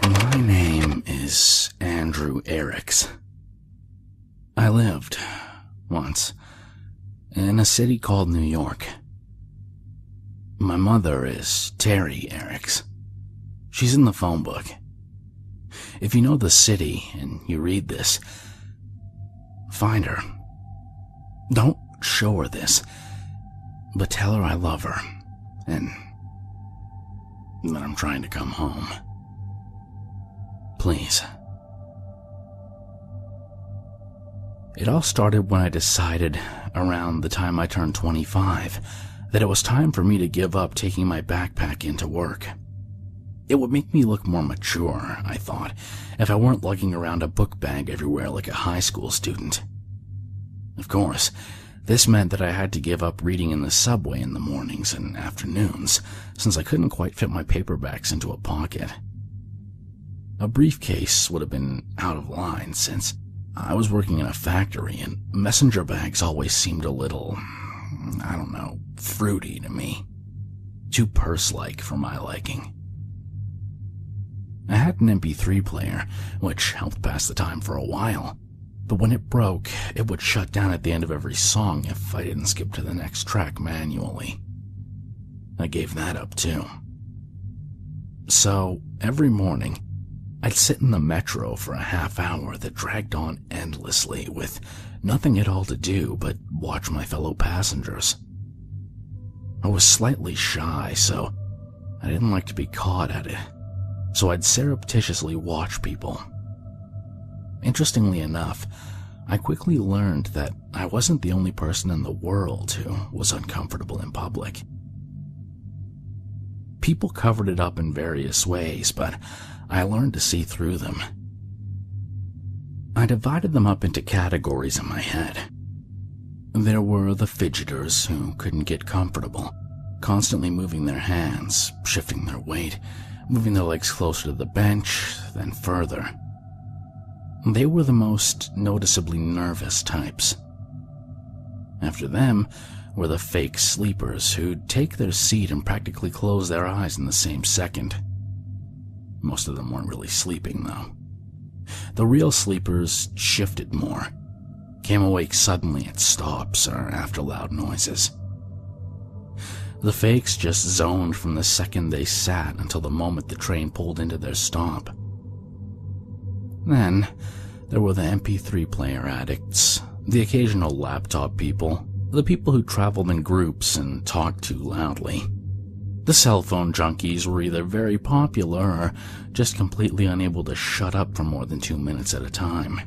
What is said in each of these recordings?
My name is Andrew Eriks. I lived, once, in a city called New York. My mother is Terry Eriks. She's in the phone book. If you know the city and you read this, find her. Don't show her this, but tell her I love her, and that I'm trying to come home. Please. It all started when I decided, around the time I turned 25, that it was time for me to give up taking my backpack into work. It would make me look more mature, I thought, if I weren't lugging around a book bag everywhere like a high school student. Of course, this meant that I had to give up reading in the subway in the mornings and afternoons, since I couldn't quite fit my paperbacks into a pocket. A briefcase would have been out of line, since I was working in a factory and messenger bags always seemed a little, fruity to me. Too purse-like for my liking. I had an MP3 player, which helped pass the time for a while, but when it broke, it would shut down at the end of every song if I didn't skip to the next track manually. I gave that up too. So, every morning, I'd sit in the metro for a half hour that dragged on endlessly with nothing at all to do but watch my fellow passengers. I was slightly shy, so I didn't like to be caught at it, so I'd surreptitiously watch people. Interestingly enough, I quickly learned that I wasn't the only person in the world who was uncomfortable in public. People covered it up in various ways, but I learned to see through them. I divided them up into categories in my head. There were the fidgeters who couldn't get comfortable, constantly moving their hands, shifting their weight, moving their legs closer to the bench, then further. They were the most noticeably nervous types. After them were the fake sleepers who'd take their seat and practically close their eyes in the same second. Most of them weren't really sleeping, though. The real sleepers shifted more, came awake suddenly at stops or after loud noises. The fakes just zoned from the second they sat until the moment the train pulled into their stop. Then, there were the MP3 player addicts, the occasional laptop people, the people who traveled in groups and talked too loudly. The cell phone junkies were either very popular or just completely unable to shut up for more than 2 minutes at a time.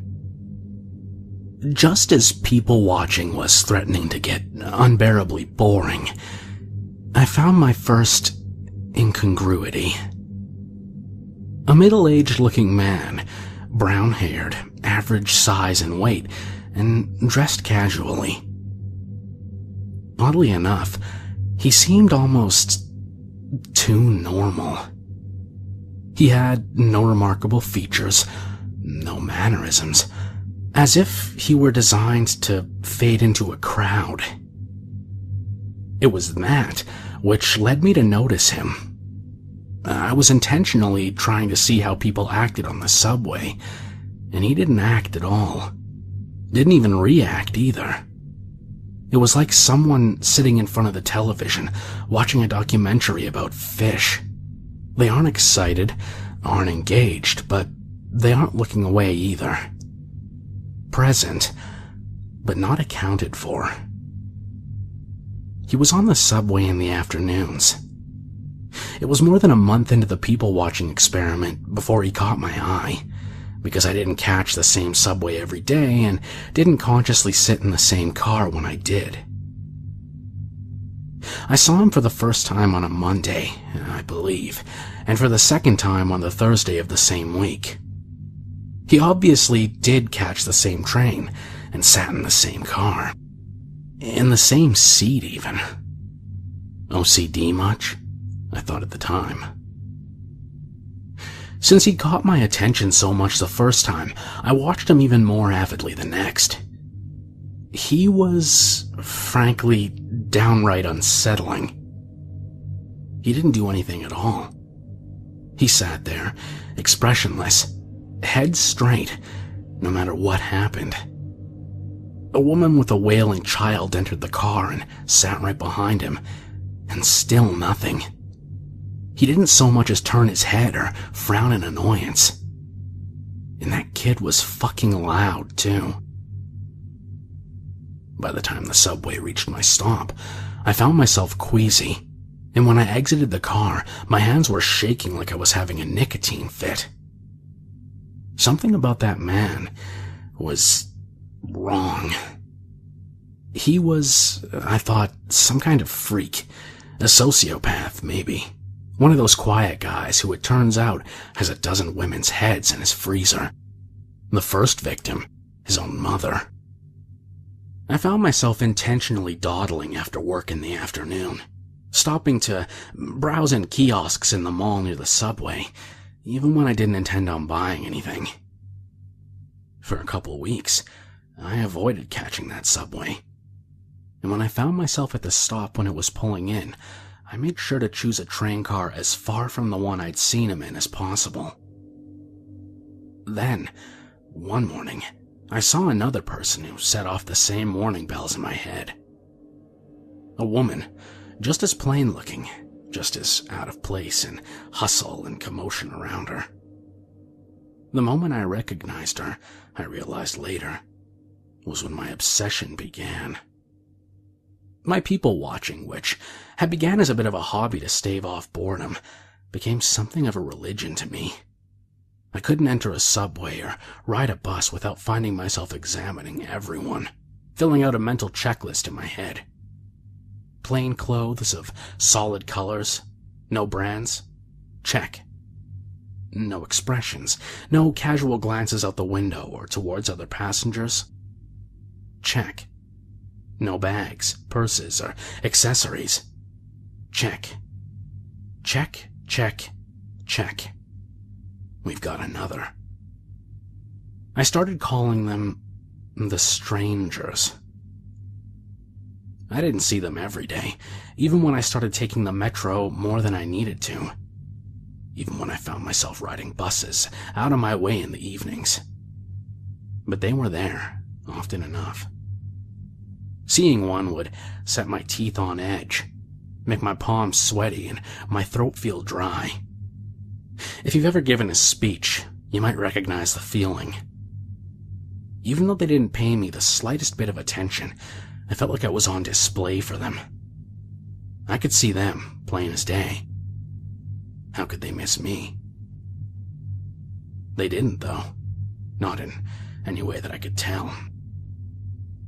Just as people watching was threatening to get unbearably boring, I found my first incongruity. A middle-aged looking man, brown-haired, average size and weight, and dressed casually. Oddly enough, he seemed almost too normal. He had no remarkable features, no mannerisms, as if he were designed to fade into a crowd. It was that which led me to notice him. I was intentionally trying to see how people acted on the subway, and he didn't act at all. Didn't even react either. It was like someone sitting in front of the television, watching a documentary about fish. They aren't excited, aren't engaged, but they aren't looking away either. Present, but not accounted for. He was on the subway in the afternoons. It was more than a month into the people-watching experiment before he caught my eye, because I didn't catch the same subway every day and didn't consciously sit in the same car when I did. I saw him for the first time on a Monday, I believe, and for the second time on the Thursday of the same week. He obviously did catch the same train and sat in the same car. In the same seat, even. OCD much? I thought at the time. Since he caught my attention so much the first time, I watched him even more avidly the next. He was, frankly, downright unsettling. He didn't do anything at all. He sat there, expressionless, head straight, no matter what happened. A woman with a wailing child entered the car and sat right behind him, and still nothing. He didn't so much as turn his head or frown in annoyance. And that kid was fucking loud, too. By the time the subway reached my stop, I found myself queasy, and when I exited the car, my hands were shaking like I was having a nicotine fit. Something about that man was wrong. He was, I thought, some kind of freak. A sociopath, maybe. One of those quiet guys who, it turns out, has a dozen women's heads in his freezer. The first victim, his own mother. I found myself intentionally dawdling after work in the afternoon, stopping to browse in kiosks in the mall near the subway, even when I didn't intend on buying anything. For a couple weeks, I avoided catching that subway. And when I found myself at the stop when it was pulling in, I made sure to choose a train car as far from the one I'd seen him in as possible. Then, one morning, I saw another person who set off the same warning bells in my head. A woman, just as plain looking, just as out of place in hustle and commotion around her. The moment I recognized her, I realized later, was when my obsession began. My people watching, which had began as a bit of a hobby to stave off boredom, became something of a religion to me. I couldn't enter a subway or ride a bus without finding myself examining everyone, filling out a mental checklist in my head. Plain clothes of solid colors, no brands, check. No expressions, no casual glances out the window or towards other passengers, check. No bags, purses, or accessories, check. Check, check, check. We've got another. I started calling them the strangers. I didn't see them every day, even when I started taking the metro more than I needed to. Even when I found myself riding buses out of my way in the evenings. But they were there, often enough. Seeing one would set my teeth on edge, make my palms sweaty and my throat feel dry. If you've ever given a speech, you might recognize the feeling. Even though they didn't pay me the slightest bit of attention, I felt like I was on display for them. I could see them, plain as day. How could they miss me? They didn't, though. Not in any way that I could tell.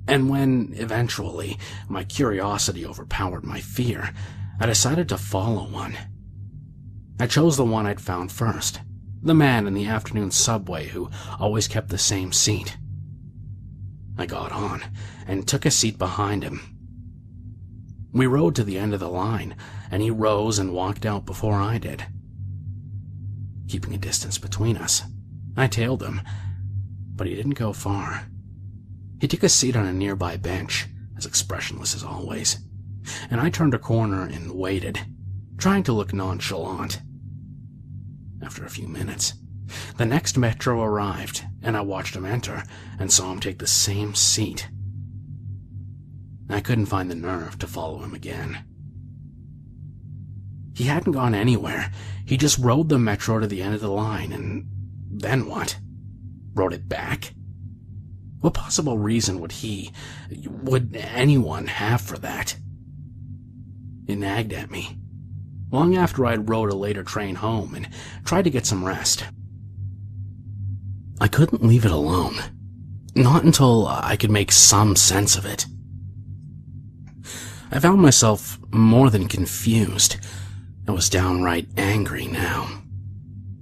And when, eventually, my curiosity overpowered my fear, I decided to follow one. I chose the one I'd found first, the man in the afternoon subway who always kept the same seat. I got on and took a seat behind him. We rode to the end of the line, and he rose and walked out before I did. Keeping a distance between us, I tailed him, but he didn't go far. He took a seat on a nearby bench, as expressionless as always, and I turned a corner and waited, trying to look nonchalant. After a few minutes, the next metro arrived, and I watched him enter and saw him take the same seat. I couldn't find the nerve to follow him again. He hadn't gone anywhere. He just rode the metro to the end of the line, and then what? Rode it back? What possible reason would anyone have for that? It nagged at me, long after I'd rode a later train home and tried to get some rest. I couldn't leave it alone. Not until I could make some sense of it. I found myself more than confused. I was downright angry now.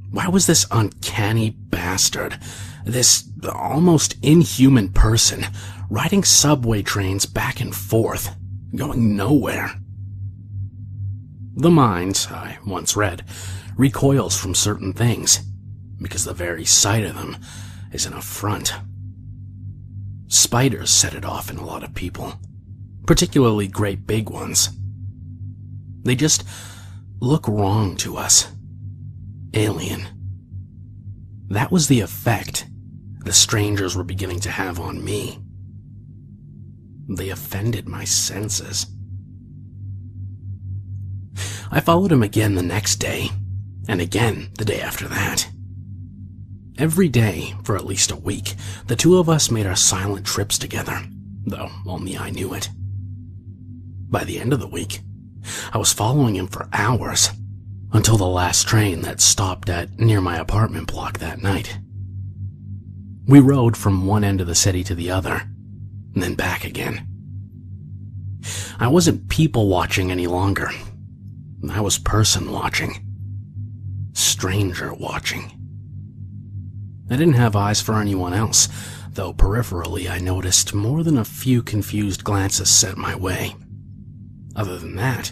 Why was this uncanny bastard, this almost inhuman person, riding subway trains back and forth, going nowhere? The mind, I once read, recoils from certain things, because the very sight of them is an affront. Spiders set it off in a lot of people, particularly great big ones. They just look wrong to us. alien. That was the effect the strangers were beginning to have on me. They offended my senses. I followed him again the next day, and again the day after that. Every day, for at least a week, the two of us made our silent trips together, though only I knew it. By the end of the week, I was following him for hours, until the last train that stopped at near my apartment block that night. We rode from one end of the city to the other, and then back again. I wasn't people watching any longer. I was person watching. Stranger watching. I didn't have eyes for anyone else, though peripherally I noticed more than a few confused glances sent my way. Other than that,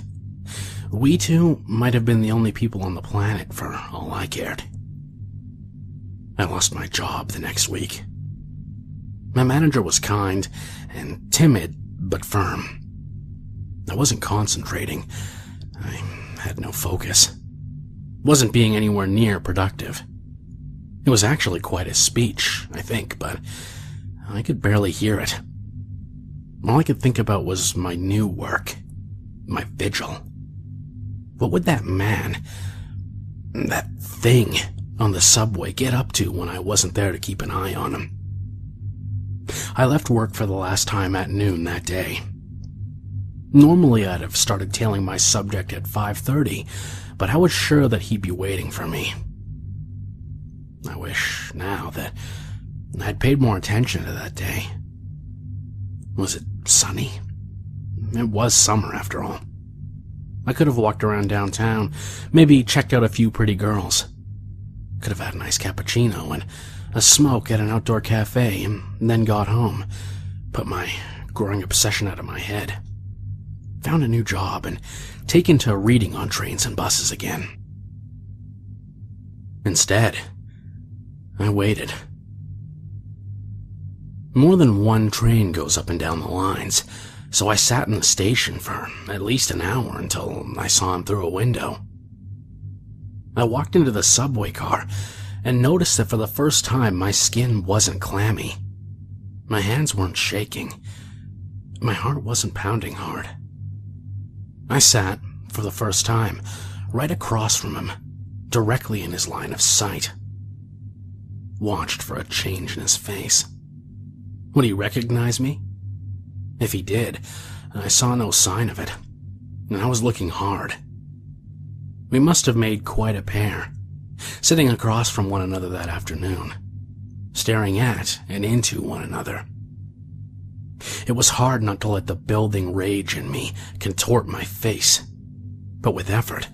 we two might have been the only people on the planet for all I cared. I lost my job the next week. My manager was kind and timid, but firm. I wasn't concentrating. I had no focus. Wasn't being anywhere near productive. It was actually quite a speech, I think, but I could barely hear it. All I could think about was my new work, my vigil. What would that man, that thing on the subway get up to when I wasn't there to keep an eye on him? I left work for the last time at noon that day. Normally I'd have started tailing my subject at 5:30, but I was sure that he'd be waiting for me. I wish now that I'd paid more attention to that day. Was it sunny? It was summer after all. I could have walked around downtown, maybe checked out a few pretty girls. Could have had a nice cappuccino and a smoke at an outdoor cafe, and then got home, put my growing obsession out of my head, found a new job, and taken to reading on trains and buses again. Instead, I waited. More than one train goes up and down the lines, so I sat in the station for at least an hour until I saw him through a window. I walked into the subway car and noticed that for the first time my skin wasn't clammy. My hands weren't shaking. My heart wasn't pounding hard. I sat, for the first time, right across from him, directly in his line of sight. Watched for a change in his face. Would he recognize me? If he did, I saw no sign of it, and I was looking hard. We must have made quite a pair, sitting across from one another that afternoon, staring at and into one another. It was hard not to let the building rage in me contort my face, but with effort,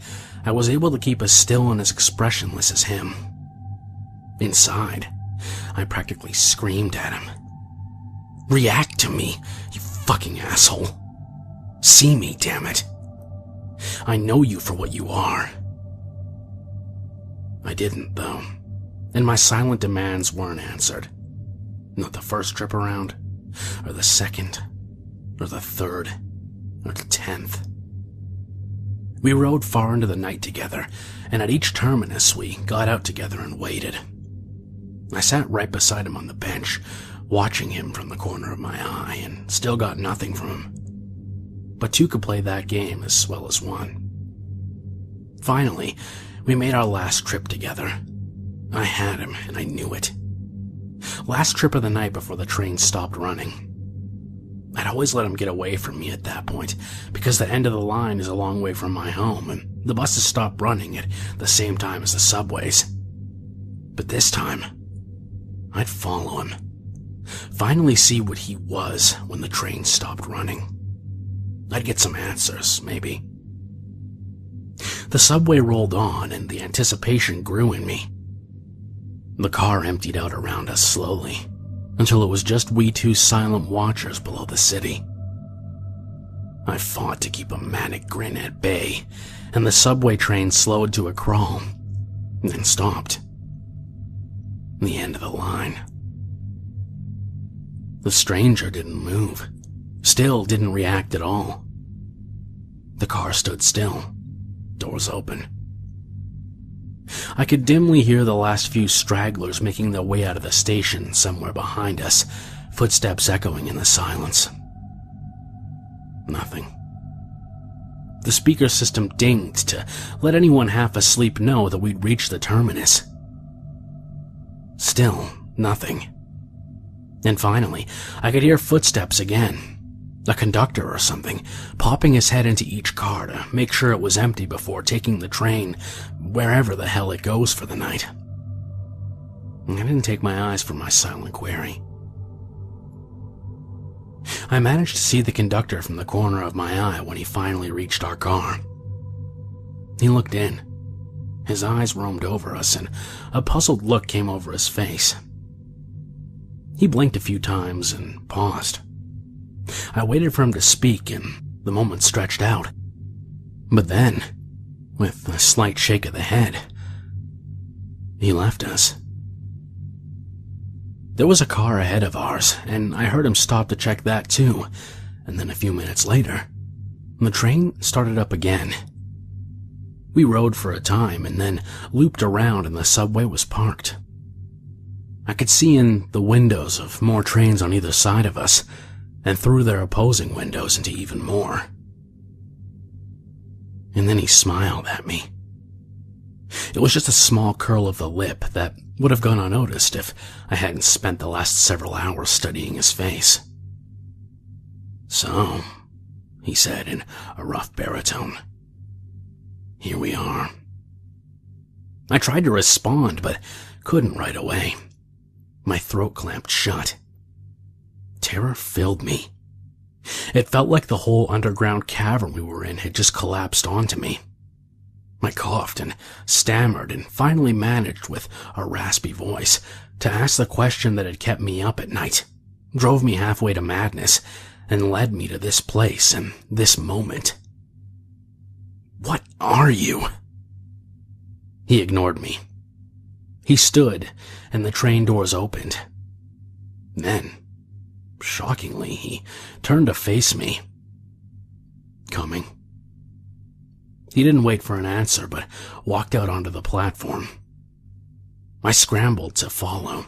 I was able to keep as still and as expressionless as him. Inside, I practically screamed at him. "React to me, you fucking asshole. See me, damn it. I know you for what you are." I didn't, though, and my silent demands weren't answered. Not the first trip around, or the second, or the third, or the 10th. We rode far into the night together, and at each terminus we got out together and waited. I sat right beside him on the bench, watching him from the corner of my eye, and still got nothing from him. But two could play that game as well as one. Finally, we made our last trip together. I had him, and I knew it. Last trip of the night before the train stopped running. I'd always let him get away from me at that point, because the end of the line is a long way from my home, and the buses stopped running at the same time as the subways. But this time, I'd follow him. Finally see what he was when the train stopped running. I'd get some answers, maybe. The subway rolled on, and the anticipation grew in me. The car emptied out around us slowly, until it was just we two silent watchers below the city. I fought to keep a manic grin at bay, and the subway train slowed to a crawl, then stopped. The end of the line. The stranger didn't move, still didn't react at all. The car stood still, doors open. I could dimly hear the last few stragglers making their way out of the station somewhere behind us, footsteps echoing in the silence. Nothing. The speaker system dinged to let anyone half asleep know that we'd reached the terminus. Still, nothing. And finally, I could hear footsteps again. A conductor or something, popping his head into each car to make sure it was empty before taking the train wherever the hell it goes for the night. I didn't take my eyes from my silent query. I managed to see the conductor from the corner of my eye when he finally reached our car. He looked in. His eyes roamed over us, and a puzzled look came over his face. He blinked a few times and paused. I waited for him to speak, and the moment stretched out. But then, with a slight shake of the head, he left us. There was a car ahead of ours, and I heard him stop to check that too, and then a few minutes later, the train started up again. We rode for a time and then looped around and the subway was parked. I could see in the windows of more trains on either side of us, and through their opposing windows into even more. And then he smiled at me. It was just a small curl of the lip that would have gone unnoticed if I hadn't spent the last several hours studying his face. "So," he said in a rough baritone, "here we are." I tried to respond, but couldn't right away. My throat clamped shut. Terror filled me. It felt like the whole underground cavern we were in had just collapsed onto me. I coughed and stammered and finally managed, with a raspy voice, to ask the question that had kept me up at night, drove me halfway to madness, and led me to this place and this moment. "What are you?" He ignored me. He stood, and the train doors opened. Then, shockingly, he turned to face me. "Coming." He didn't wait for an answer, but walked out onto the platform. I scrambled to follow.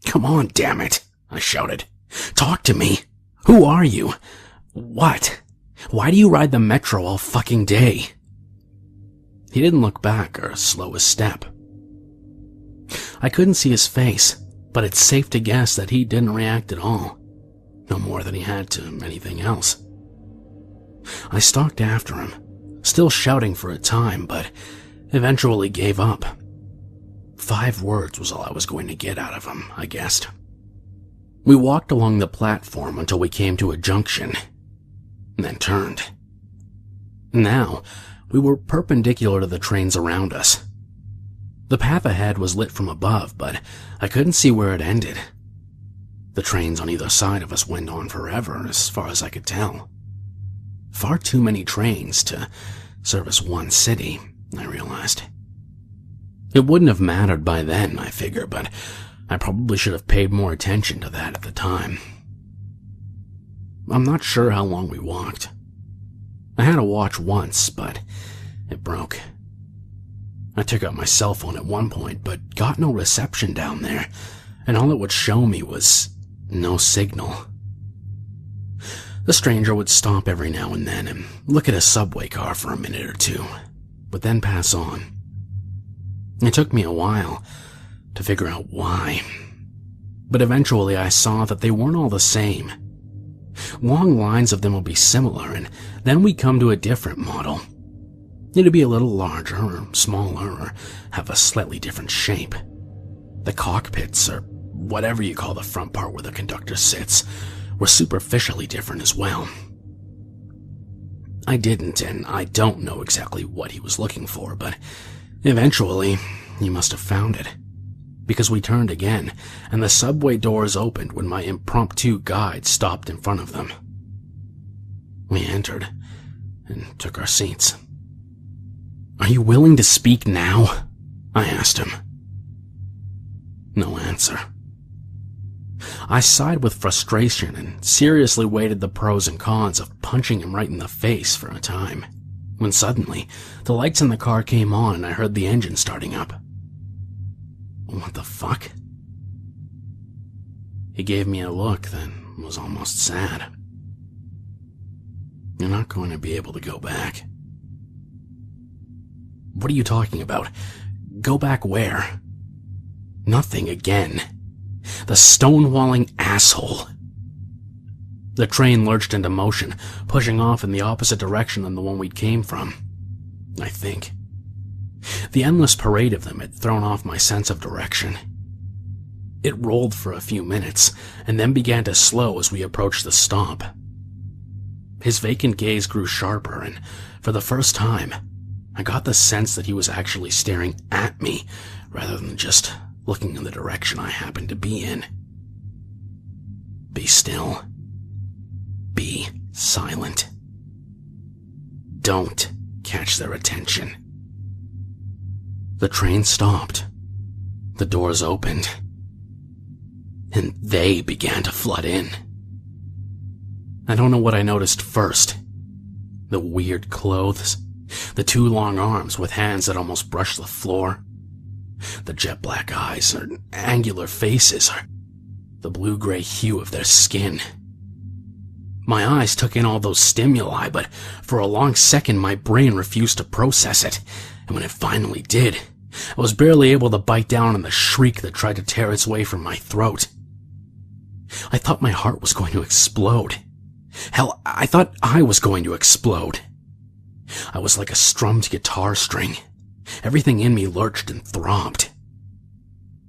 "Come on, damn it," I shouted. "Talk to me. Who are you? What? Why do you ride the metro all fucking day?" He didn't look back or slow his step. I couldn't see his face, but it's safe to guess that he didn't react at all, no more than he had to anything else. I stalked after him, still shouting for a time, but eventually gave up. 5 words was all I was going to get out of him, I guessed. We walked along the platform until we came to a junction, and then turned. Now, we were perpendicular to the trains around us. The path ahead was lit from above, but I couldn't see where it ended. The trains on either side of us went on forever, as far as I could tell. Far too many trains to service one city, I realized. It wouldn't have mattered by then, I figure, but I probably should have paid more attention to that at the time. I'm not sure how long we walked. I had a watch once, but it broke. I took out my cell phone at one point, but got no reception down there, and all it would show me was no signal. The stranger would stop every now and then and look at a subway car for a minute or two, but then pass on. It took me a while to figure out why, but eventually I saw that they weren't all the same. Long lines of them would be similar, and then we'd come to a different model. It'd be a little larger or smaller or have a slightly different shape. The cockpits, or whatever you call the front part where the conductor sits, were superficially different as well. I didn't, and I don't know exactly what he was looking for, but eventually he must have found it, because we turned again, and the subway doors opened when my impromptu guide stopped in front of them. We entered and took our seats. "Are you willing to speak now?" I asked him. No answer. I sighed with frustration and seriously weighed the pros and cons of punching him right in the face for a time. when suddenly the lights in the car came on and I heard the engine starting up. What the fuck? He gave me a look that was almost sad. You're not going to be able to go back. What are you talking about? Go back where? Nothing again. The stonewalling asshole. The train lurched into motion, pushing off in the opposite direction than the one we came from, I think. The endless parade of them had thrown off my sense of direction. It rolled for a few minutes, and then began to slow as we approached the stop. His vacant gaze grew sharper, and for the first time, I got the sense that he was actually staring at me, rather than just looking in the direction I happened to be in. Be still. Be silent. Don't catch their attention. The train stopped. The doors opened. And they began to flood in. I don't know what I noticed first. The weird clothes. The two long arms with hands that almost brushed the floor. The jet black eyes, or angular faces, or the blue-gray hue of their skin. My eyes took in all those stimuli, but for a long second my brain refused to process it, and when it finally did, I was barely able to bite down on the shriek that tried to tear its way from my throat. I thought my heart was going to explode. Hell, I thought I was going to explode. I was like a strummed guitar string. Everything in me lurched and throbbed.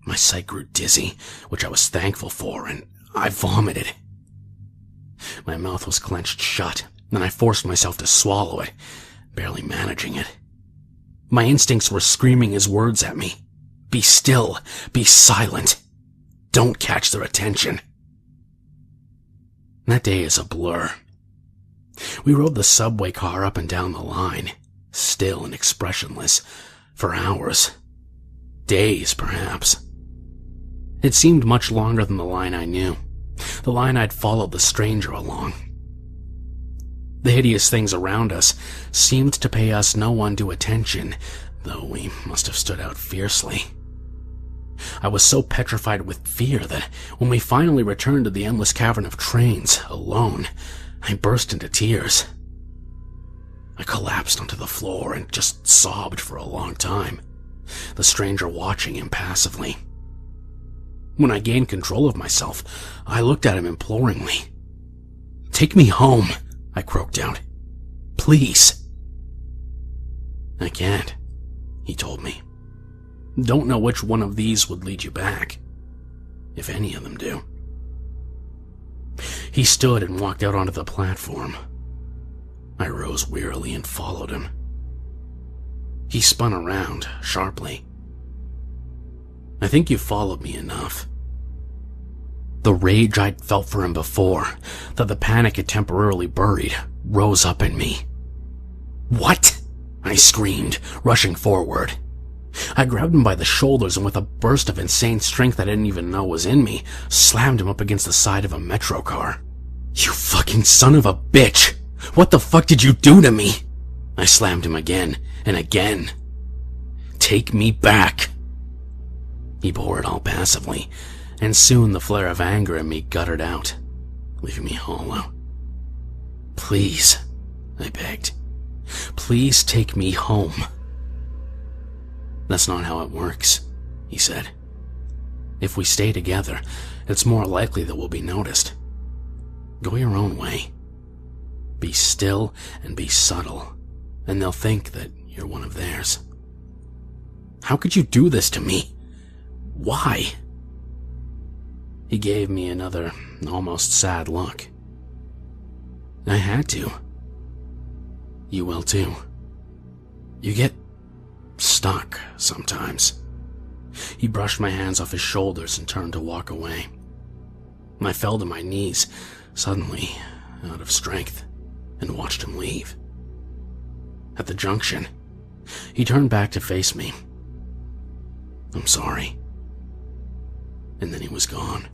My sight grew dizzy, which I was thankful for, and I vomited. My mouth was clenched shut, and I forced myself to swallow it, barely managing it. My instincts were screaming his words at me. Be still. Be silent. Don't catch their attention. That day is a blur. We rode the subway car up and down the line, still and expressionless, for hours. Days, perhaps. It seemed much longer than the line I knew, the line I'd followed the stranger along. The hideous things around us seemed to pay us no undue attention, though we must have stood out fiercely. I was so petrified with fear that when we finally returned to the endless cavern of trains, alone, I burst into tears. I collapsed onto the floor and just sobbed for a long time, the stranger watching impassively. When I gained control of myself, I looked at him imploringly. "Take me home," I croaked out. "Please." "I can't," he told me. "Don't know which one of these would lead you back, if any of them do." He stood and walked out onto the platform. I rose wearily and followed him. He spun around, sharply. "I think you followed me enough." The rage I'd felt for him before, that the panic had temporarily buried, rose up in me. "What?" I screamed, rushing forward. I grabbed him by the shoulders and with a burst of insane strength I didn't even know was in me, slammed him up against the side of a metro car. "You fucking son of a bitch! What the fuck did you do to me?" I slammed him again and again. "Take me back." He bore it all passively, and soon the flare of anger in me guttered out, leaving me hollow. "Please," I begged. "Please take me home." "That's not how it works," he said. "If we stay together, it's more likely that we'll be noticed. Go your own way. Be still and be subtle, and they'll think that you're one of theirs." "How could you do this to me? Why?" He gave me another, almost sad look. "I had to. You will too. You get stuck sometimes." He brushed my hands off his shoulders and turned to walk away. I fell to my knees, suddenly out of strength, and watched him leave. At the junction, he turned back to face me. "I'm sorry." And then he was gone.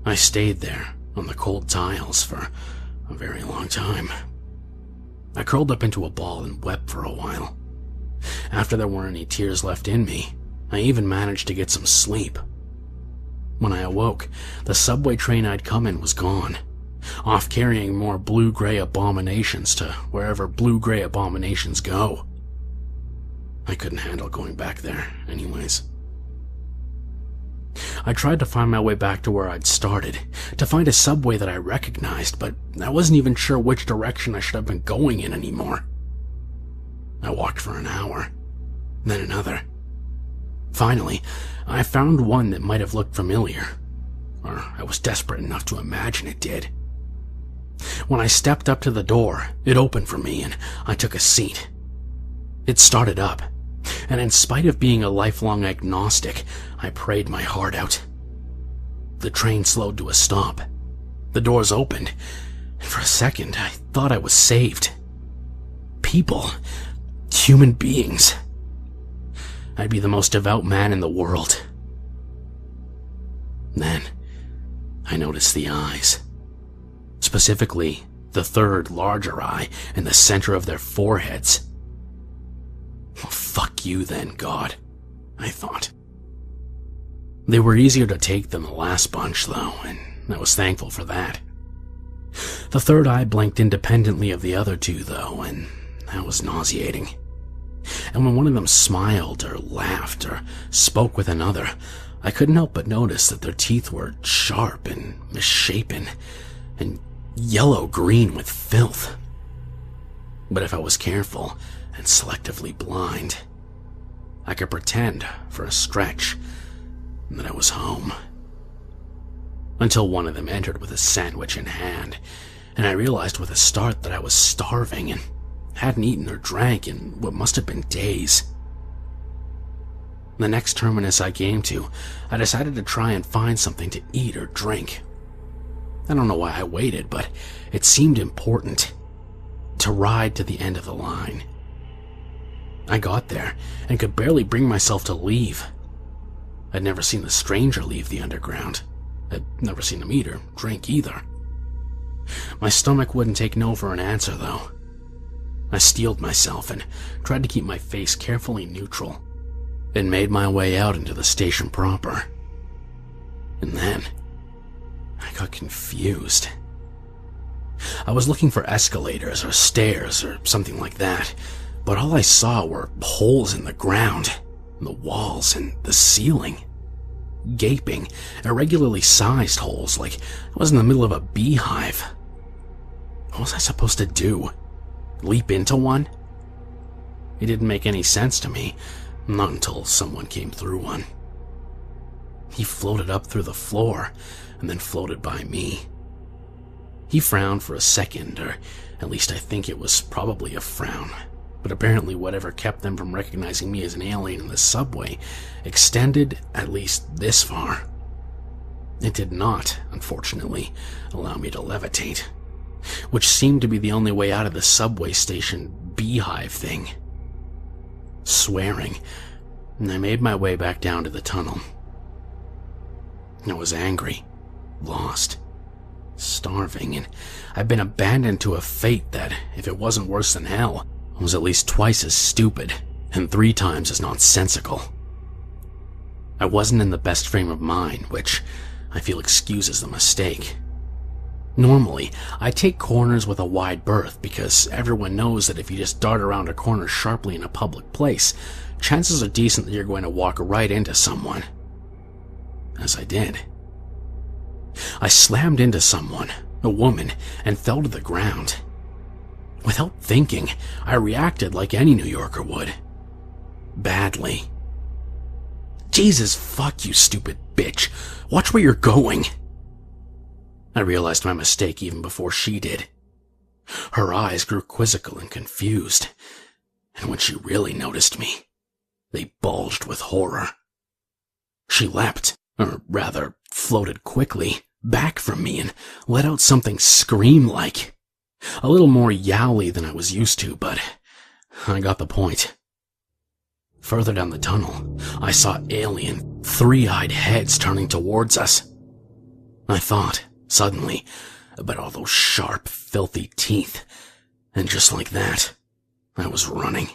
I stayed there on the cold tiles for a very long time. I curled up into a ball and wept for a while. After there weren't any tears left in me, I even managed to get some sleep. When I awoke, the subway train I'd come in was gone, off carrying more blue-gray abominations to wherever blue-gray abominations go. I couldn't handle going back there, anyways. I tried to find my way back to where I'd started, to find a subway that I recognized, but I wasn't even sure which direction I should have been going in anymore. I walked for an hour, then another. Finally, I found one that might have looked familiar, or I was desperate enough to imagine it did. When I stepped up to the door, it opened for me and I took a seat. It started up, and in spite of being a lifelong agnostic, I prayed my heart out. The train slowed to a stop. The doors opened, and for a second I thought I was saved. People, human beings. I'd be the most devout man in the world. Then, I noticed the eyes. Specifically, the third larger eye in the center of their foreheads. Well, fuck you then, God, I thought. They were easier to take than the last bunch, though, and I was thankful for that. The third eye blinked independently of the other two, though, and that was nauseating. And when one of them smiled or laughed or spoke with another, I couldn't help but notice that their teeth were sharp and misshapen and yellow-green with filth. But if I was careful and selectively blind, I could pretend for a stretch that I was home. Until one of them entered with a sandwich in hand, and I realized with a start that I was starving and hadn't eaten or drank in what must have been days. The next terminus I came to, I decided to try and find something to eat or drink. I don't know why I waited, but it seemed important to ride to the end of the line. I got there and could barely bring myself to leave. I'd never seen the stranger leave the underground. I'd never seen him eat or drink either. My stomach wouldn't take no for an answer, though. I steeled myself and tried to keep my face carefully neutral, and made my way out into the station proper. And then, I got confused. I was looking for escalators or stairs or something like that, but all I saw were holes in the ground, the walls, and the ceiling. Gaping, irregularly sized holes, like I was in the middle of a beehive. What was I supposed to do? Leap into one? It didn't make any sense to me, not until someone came through one. He floated up through the floor, and then floated by me. He frowned for a second, or at least I think it was probably a frown, but apparently whatever kept them from recognizing me as an alien in the subway extended at least this far. It did not, unfortunately, allow me to levitate, which seemed to be the only way out of the subway station beehive thing. Swearing, I made my way back down to the tunnel. I was angry, lost, starving, and I'd been abandoned to a fate that, if it wasn't worse than hell, was at least twice as stupid and 3 times as nonsensical. I wasn't in the best frame of mind, which I feel excuses the mistake. Normally, I take corners with a wide berth because everyone knows that if you just dart around a corner sharply in a public place, chances are decent that you're going to walk right into someone. As I did. I slammed into someone, a woman, and fell to the ground. Without thinking, I reacted like any New Yorker would. Badly. Jesus, fuck you, stupid bitch. Watch where you're going. I realized my mistake even before she did. Her eyes grew quizzical and confused, and when she really noticed me, they bulged with horror. She leapt, or rather, floated quickly, back from me and let out something scream-like. A little more yowly than I was used to, but I got the point. Further down the tunnel, I saw alien, 3-eyed heads turning towards us. I thought, suddenly, about all those sharp, filthy teeth, And just like that, I was running.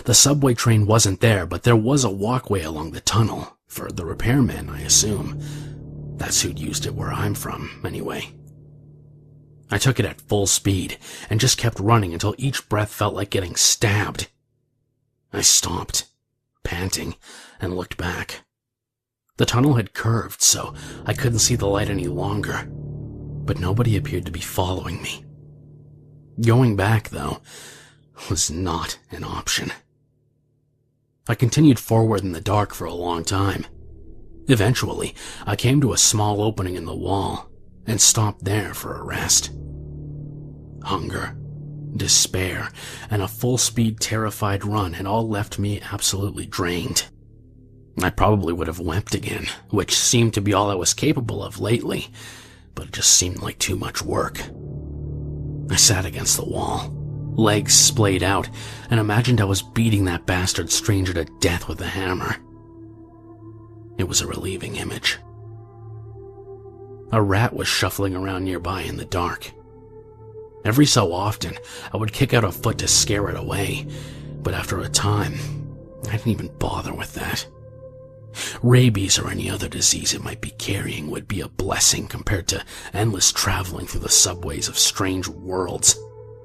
The subway train wasn't there, but there was a walkway along the tunnel, for the repairmen, I assume. That's who'd used it where I'm from, anyway. I took it at full speed, and just kept running until each breath felt like getting stabbed. I stopped, panting, and looked back. The tunnel had curved, so I couldn't see the light any longer, but nobody appeared to be following me. Going back, though, was not an option. I continued forward in the dark for a long time. Eventually, I came to a small opening in the wall and stopped there for a rest. Hunger, despair, and a full-speed terrified run had all left me absolutely drained. I probably would have wept again, which seemed to be all I was capable of lately, but it just seemed like too much work. I sat against the wall, legs splayed out, and imagined I was beating that bastard stranger to death with a hammer. It was a relieving image. A rat was shuffling around nearby in the dark. Every so often, I would kick out a foot to scare it away, but after a time, I didn't even bother with that. Rabies or any other disease it might be carrying would be a blessing compared to endless traveling through the subways of strange worlds,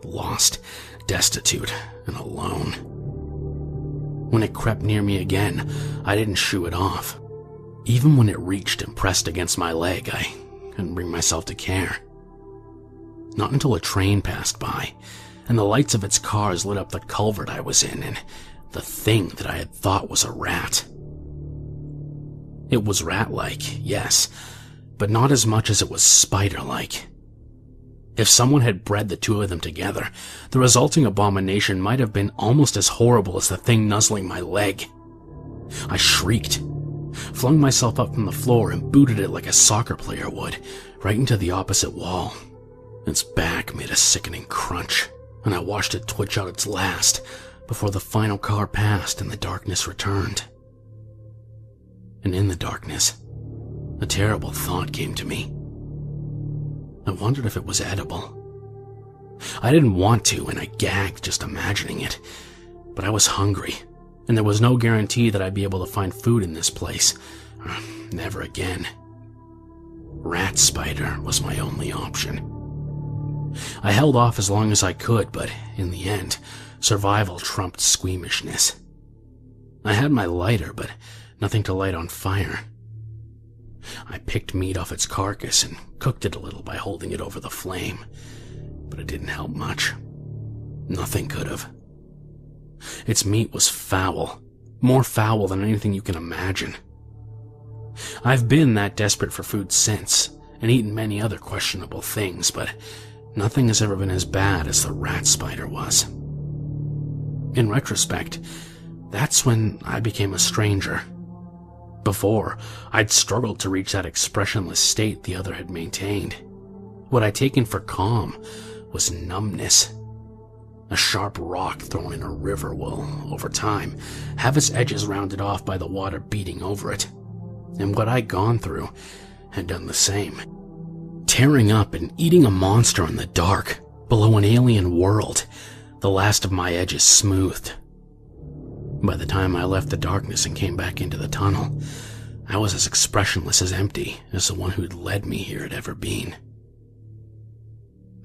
lost, destitute, and alone. When it crept near me again, I didn't shoo it off. Even when it reached and pressed against my leg, I couldn't bring myself to care. Not until a train passed by, and the lights of its cars lit up the culvert I was in, and the thing that I had thought was a rat. It was rat-like, yes, but not as much as it was spider-like. If someone had bred the two of them together, the resulting abomination might have been almost as horrible as the thing nuzzling my leg. I shrieked, flung myself up from the floor and booted it like a soccer player would, right into the opposite wall. Its back made a sickening crunch, and I watched it twitch out its last before the final car passed and the darkness returned. And in the darkness, a terrible thought came to me. I wondered if it was edible. I didn't want to, and I gagged just imagining it, but I was hungry, and there was no guarantee that I'd be able to find food in this place. Never again. Rat spider was my only option. I held off as long as I could, but in the end, survival trumped squeamishness. I had my lighter, but nothing to light on fire. I picked meat off its carcass and cooked it a little by holding it over the flame, but it didn't help much. Nothing could have. Its meat was foul, more foul than anything you can imagine. I've been that desperate for food since, and eaten many other questionable things, but nothing has ever been as bad as the rat spider was. In retrospect, that's when I became a stranger. Before, I'd struggled to reach that expressionless state the other had maintained. What I'd taken for calm was numbness. A sharp rock thrown in a river will, over time, have its edges rounded off by the water beating over it. And what I'd gone through had done the same. Tearing up and eating a monster in the dark, below an alien world, the last of my edges smoothed. By the time I left the darkness and came back into the tunnel, I was as expressionless as empty as the one who'd led me here had ever been.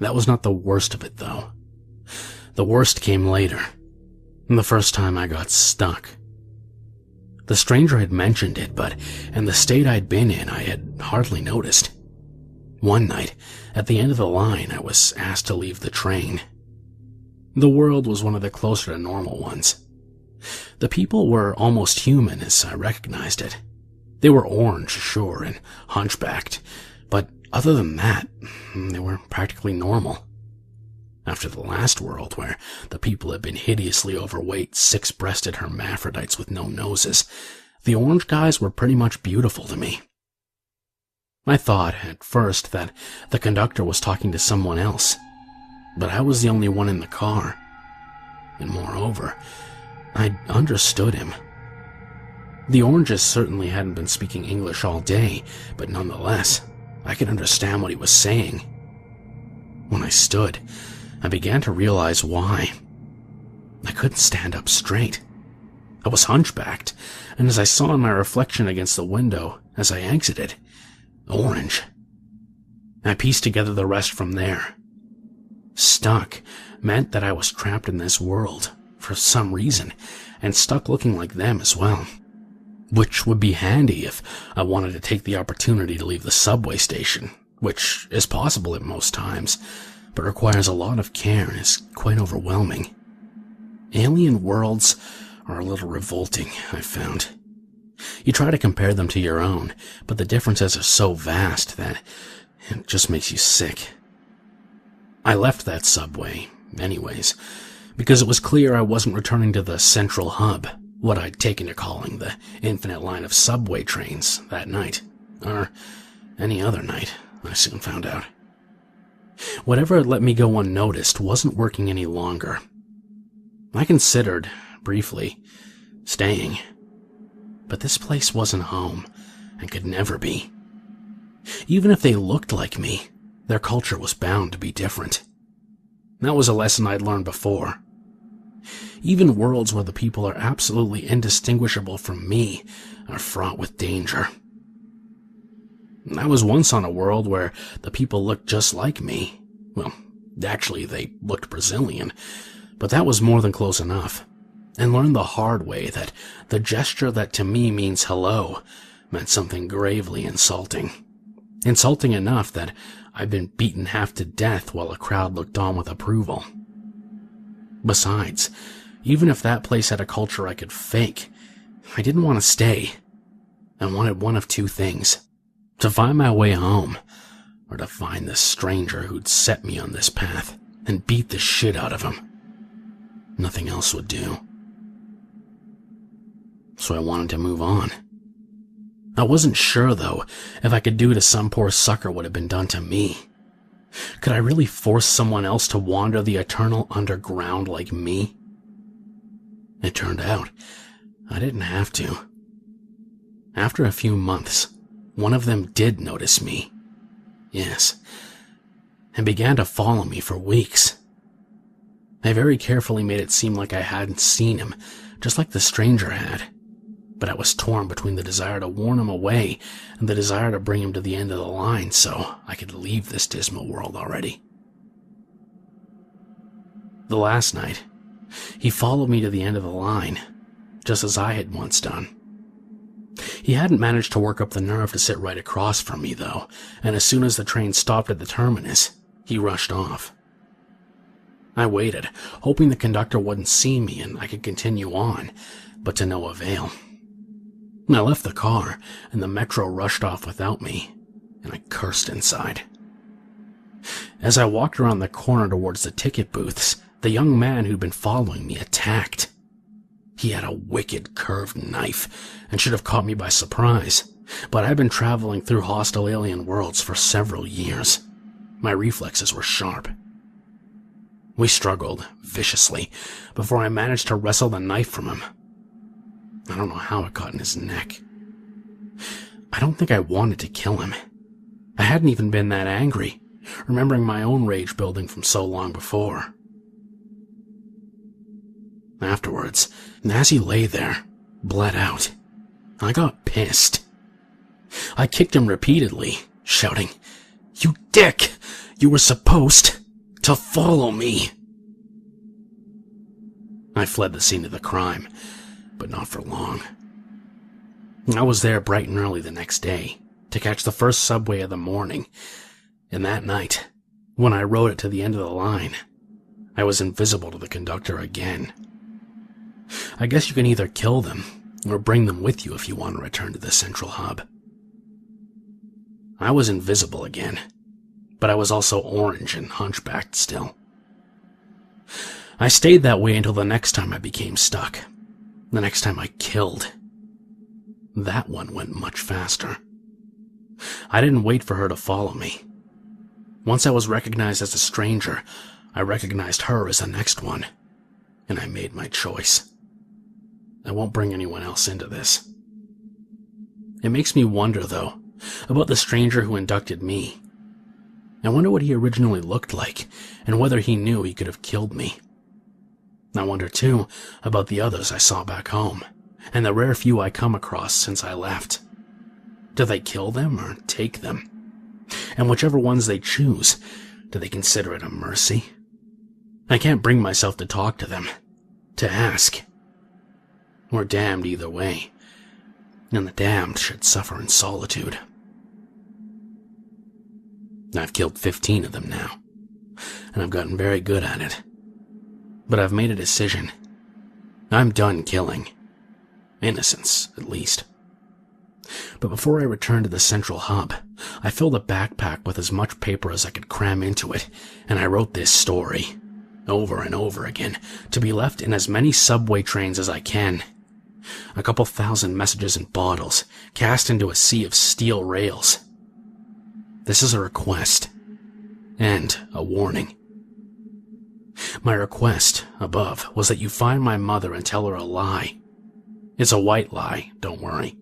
That was not the worst of it, though. The worst came later, the first time I got stuck. The stranger had mentioned it, but in the state I'd been in, I had hardly noticed. One night, at the end of the line, I was asked to leave the train. The world was one of the closer to normal ones. The people were almost human as I recognized it. They were orange, sure, and hunchbacked, but other than that, they were practically normal. After the last world, where the people had been hideously overweight, six-breasted hermaphrodites with no noses, the orange guys were pretty much beautiful to me. I thought, at first, that the conductor was talking to someone else, but I was the only one in the car. And moreover, I understood him. The oranges certainly hadn't been speaking English all day, but nonetheless, I could understand what he was saying. When I stood, I began to realize why. I couldn't stand up straight. I was hunchbacked, and as I saw my reflection against the window as I exited, orange. I pieced together the rest from there. Stuck meant that I was trapped in this world for some reason, and stuck looking like them as well. Which would be handy if I wanted to take the opportunity to leave the subway station, which is possible at most times, but requires a lot of care and is quite overwhelming. Alien worlds are a little revolting, I've found. You try to compare them to your own, but the differences are so vast that it just makes you sick. I left that subway, anyways, because it was clear I wasn't returning to the central hub, what I'd taken to calling the infinite line of subway trains that night, or any other night, I soon found out. Whatever had let me go unnoticed wasn't working any longer. I considered, briefly, staying. But this place wasn't home, and could never be. Even if they looked like me, their culture was bound to be different. That was a lesson I'd learned before. Even worlds where the people are absolutely indistinguishable from me are fraught with danger. I was once on a world where the people looked just like me. Well, actually, they looked Brazilian, but that was more than close enough, and learned the hard way that the gesture that to me means hello meant something gravely insulting. Insulting enough that I'd been beaten half to death while a crowd looked on with approval. Besides, even if that place had a culture I could fake, I didn't want to stay. I wanted one of two things: to find my way home, or to find this stranger who'd set me on this path and beat the shit out of him. Nothing else would do. So I wanted to move on. I wasn't sure, though, if I could do to some poor sucker what had been done to me. Could I really force someone else to wander the eternal underground like me? It turned out I didn't have to. After a few months, one of them did notice me. Yes, and began to follow me for weeks. I very carefully made it seem like I hadn't seen him, just like the stranger had. But I was torn between the desire to warn him away and the desire to bring him to the end of the line so I could leave this dismal world already. The last night, he followed me to the end of the line, just as I had once done. He hadn't managed to work up the nerve to sit right across from me, though, and as soon as the train stopped at the terminus, he rushed off. I waited, hoping the conductor wouldn't see me and I could continue on, but to no avail. I left the car, and the metro rushed off without me, and I cursed inside. As I walked around the corner towards the ticket booths, the young man who'd been following me attacked. He had a wicked curved knife, and should have caught me by surprise, but I'd been traveling through hostile alien worlds for several years. My reflexes were sharp. We struggled viciously before I managed to wrestle the knife from him. I don't know how it got in his neck. I don't think I wanted to kill him. I hadn't even been that angry, remembering my own rage building from so long before. Afterwards, as he lay there, bled out, I got pissed. I kicked him repeatedly, shouting, "You dick! You were supposed to follow me!" I fled the scene of the crime, but not for long. I was there bright and early the next day to catch the first subway of the morning, and that night, when I rode it to the end of the line, I was invisible to the conductor again. I guess you can either kill them or bring them with you if you want to return to the central hub. I was invisible again, but I was also orange and hunchbacked still. I stayed that way until the next time I became stuck. The next time I killed. That one went much faster. I didn't wait for her to follow me. Once I was recognized as a stranger, I recognized her as the next one, and I made my choice. I won't bring anyone else into this. It makes me wonder, though, about the stranger who inducted me. I wonder what he originally looked like, and whether he knew he could have killed me. I wonder, too, about the others I saw back home, and the rare few I come across since I left. Do they kill them or take them? And whichever ones they choose, do they consider it a mercy? I can't bring myself to talk to them, to ask. We're damned either way, and the damned should suffer in solitude. I've killed 15 of them now, and I've gotten very good at it. But I've made a decision. I'm done killing. Innocents, at least. But before I returned to the central hub, I filled a backpack with as much paper as I could cram into it, and I wrote this story, over and over again, to be left in as many subway trains as I can. A couple thousand messages in bottles, cast into a sea of steel rails. This is a request, and a warning. My request, above, was that you find my mother and tell her a lie. It's a white lie, don't worry.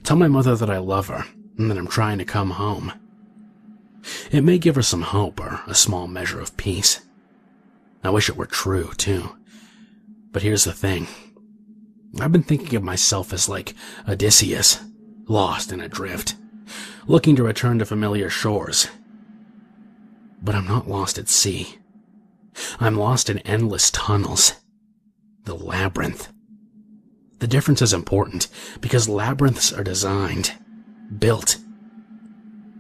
Tell my mother that I love her, and that I'm trying to come home. It may give her some hope or a small measure of peace. I wish it were true, too. But here's the thing. I've been thinking of myself as like Odysseus, lost and adrift, looking to return to familiar shores. But I'm not lost at sea. I'm lost in endless tunnels. The labyrinth. The difference is important, because labyrinths are designed, built.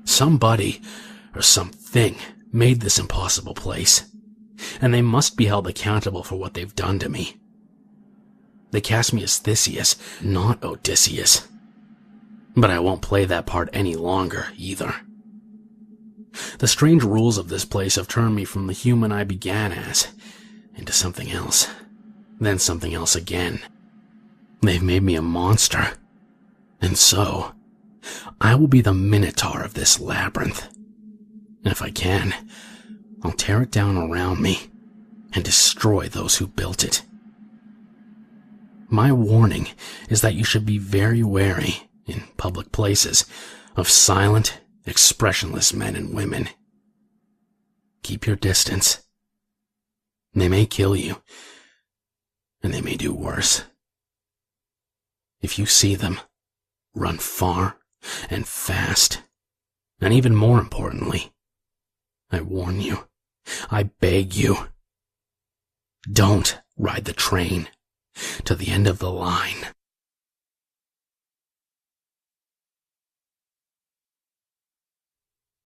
Somebody, or something, made this impossible place, and they must be held accountable for what they've done to me. They cast me as Theseus, not Odysseus. But I won't play that part any longer, either. The strange rules of this place have turned me from the human I began as, into something else, then something else again. They've made me a monster, and so, I will be the minotaur of this labyrinth. And if I can, I'll tear it down around me, and destroy those who built it. My warning is that you should be very wary, in public places, of silent, expressionless men and women. Keep your distance. They may kill you, and they may do worse. If you see them, run far and fast. And even more importantly, I warn you, I beg you, don't ride the train to the end of the line.